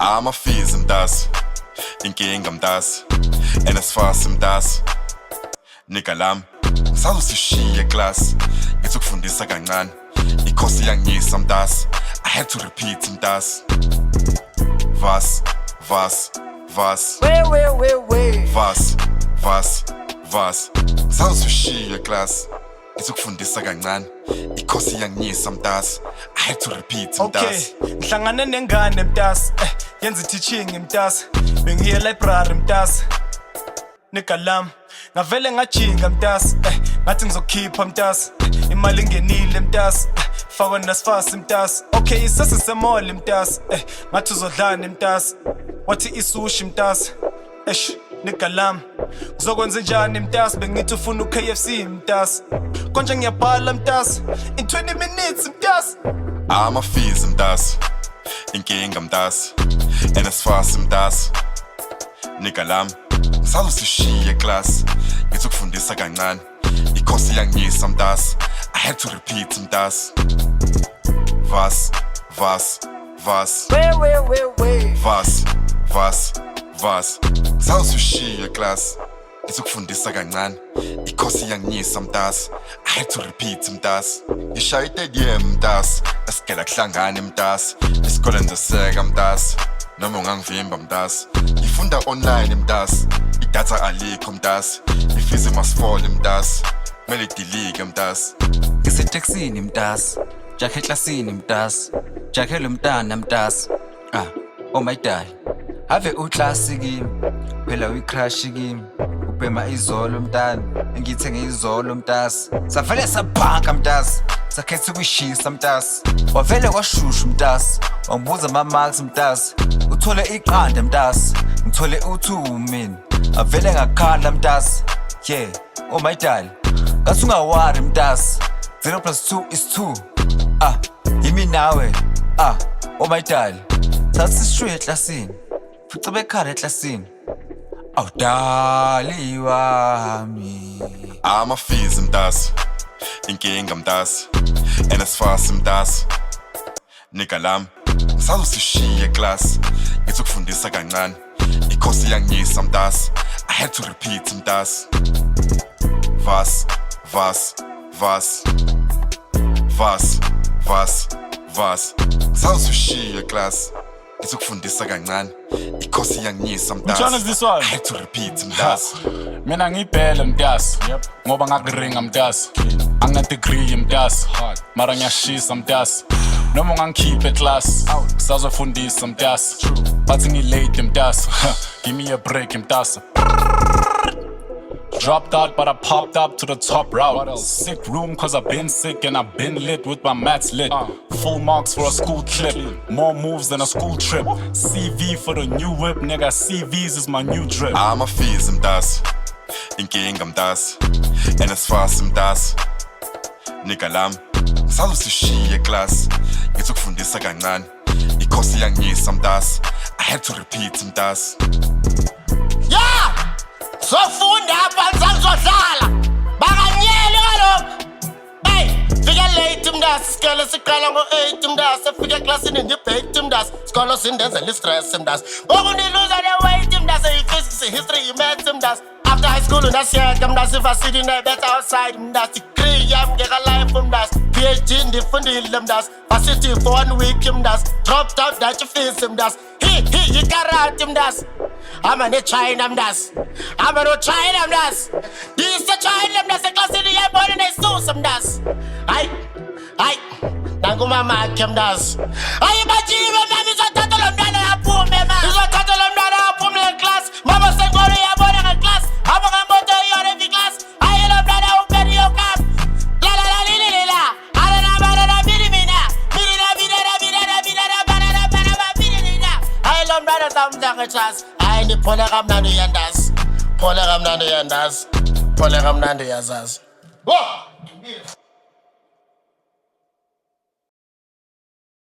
Amafees Mntase, inkinga Mntase, and as fast Mntase. Nigga lam, ngisazosishiya class, ngizokufundisa kancane, ikhosi yangisa Mntase. I had to repeat Mntase. Vas. Wait. Vas. Ngisazosishiya class, ngizokufundisa kancane, ikhosi yangisa Mntase. I had to repeat Mntase. Okay, ngihlangane nengane Mntase, yenza teaching Mntase. Bengiye library Mntase. Nigga lam, ngavele ngajinga Mntase, ngathi ngizokhipha Mntase. Imali ingenile Mntase, fakwa nasifasi Mntase. Okay, isesisemall Mntase, ngathi uzodlani Mntase. Wathi isushi Mntase. Nigga lam, ngizokwenza njani Mntase? Bengithi ufuna KFC Mntase. Konje ngiyabhala Mntase, in 20 minutes Mntase. Amafees Mntase, inkinga Mntase, and as fast Mntase. Nigga lam, ngisazosishiya class, ngizokufundisa kancane, ikhosi yangisa Mntase. I had to repeat Mntase. Vas. Vas. Ngisazosishiya class, ngizokufundisa kancane, ikhosi yangisa Mntase. I had to repeat Mntase. Ngishaya i-stadium Mntase, esigela kuhlangane Mntase. Isikole ndiseka Mntase, noma ungangivimba Mntase. Ngifunda online Mntase, idatha alikho Mntase. Ifizi masifole Mntase, kumele idilike Mntase. Ngiseteksini Mntase, jakhe eklasini Mntase, jakhe lo mntana Mntase. Oh my dad, ave uklasi kimi, phela uyicrush kimi. Ubhema izolo mntana, ngithenge izolo Mntase. Savele sabhanka Mntase, sakhetha ukuyishisa Mntase. Wavele kwashushu Mntase, wangibuza ama-marks Mntase. Uthole iqanda Mntase, ngithole u-2 mina. Avele ngakhala Mntase, yeah, oh my dad, ngathi ungawari Mntase. 0 + 2 = 2, yimi nawe, oh my dad. Sathi sishuye eklasini, fice bekhala eklasini. Awudali wami. Amafees Mntase, inkinga Mntase, and as fast Mntase. Nigga lam, ngisazosishiya class, ngizokufundisa kancane, ikhosi yangisa Mntase. I had to repeat Mntase. Vas. Ngisazosishiya class, ngizokufundisa kancane, ikhosi yangisa Mntase. Which one is this one? I had to repeat Mntase. Mina ngibhele Mntase, ngoba ngakuringa Mntase. Angina-degree Mntase, mara ngiyashisa Mntase. Noma ungangikhipha eclass, kusazofundisa Mntase. Bathi ngilate Mntase, give me a break Mntase. Dropped out, but I popped up to the top route. Sick room, cause I've been sick and I've been lit with my maths lit. Full marks for a school clip, more moves than a school trip. CV for the new whip, nigga, CVs is my new drip. Amafees Mntase, inkinga Mntase, and as fast Mntase. Nigga lam, ngisazosishiya class, ngizokufundisa kancane, ikhosi yangisa Mntase. I had to repeat Mntase. Yeah! Sofunda apha ngizodlala. Bakanyele kaloku. Hey, fika late Mntase, isikole siqala ngo-8 Mntase. Fika eklasini ngibhekte Mntase. Isikolo sindenzela istress Mntase. Ngoku ndiluza ne-weight Mntase, i-physics, i-history, i-maths Mntase. After high school ndasiyeka Mntase, varsity better outside Mntase. Degree yami ngeka-life Mntase. PhD ndifundile Mntase. Varsity for 1 week Mntase. Dropped out Dutch fees Mntase. Yikarati Mntase. Hamba ne-China Mntase. Hamba no-China Mntase. Ndise-China Mntase, eklasini yayibona neyisusa Mntase. Hayi, nangumamakhe Mntase. Hayi bajibe mama, izothatha lo mntwana yaphume ma. Izothatha lo mntwana yaphume le-class. Mama senkolo iyabona nge-class. Hamba ngemoto iyona every-class. Hayi lo mntwana umpeni yokam. La. Alana bini mina. Hayi lo mntwana samdla nge-class. Hayi ndiphole kamnandi uyandazi. Phole kamnandi uyandazi. Phole kamnandi uyazazi. Wo!